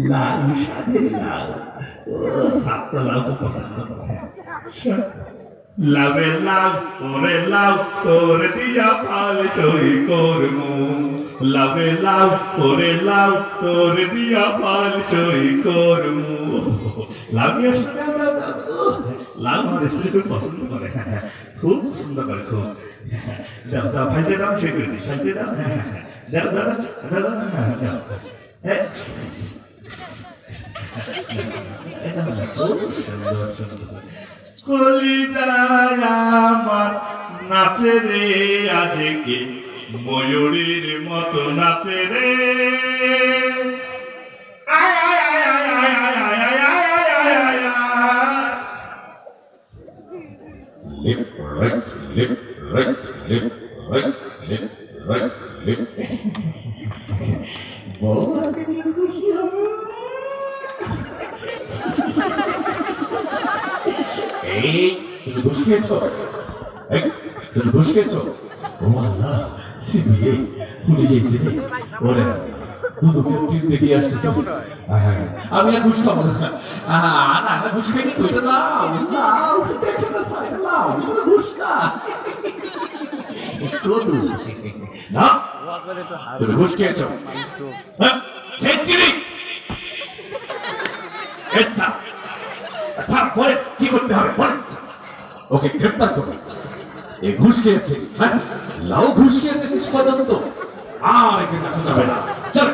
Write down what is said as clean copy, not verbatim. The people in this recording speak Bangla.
লাল সাদের লাল সাতটা লাল তো পছন্দ করে লাভে লাভ ওরে লাভ তোর দিয়া পাল সই করমু লাভে লাভ ওরে লাভ তোর দিয়া পাল সই করমু লাভের সাথে আমরা লাভ আমার স্ত্রী খুব পছন্দ করে খুব পছন্দ করে খুব দাও দাও ফাইলতে দাও সই করে দিই ফাইলতে দাও দাও দাও দাও দাও কলিজায় আমার নাচে রে আজকে ময়ূরীর মতো নাচে রে left, right, left, right, left, right, left, right, left. এই তুমি ঘুষ খেয়েছো তুমি ঘুষ খেয়েছো ও আল্লাহ সিবিএ পুলিশ এসেছে ওরে দুদকের টিম দেখে আসছে তো আমি আর ঘুষ খাবো না না ঘুষ খাইনি তো এটা লাও লাও দেখে না সাইড লাও ঘুষ না না তুমি ঘুষ খেয়েছো হ্যাঁ সেন্ট্রি আচ্ছা আচ্ছা পরে কি করতে হবে বলেন ওকে গ্রেফতার করুন এ ঘুষ খেয়েছে হ্যাঁ লাউ ঘুষ খেয়েছে শেষ পর্যন্ত আর এখানে রাখা যাবে না চল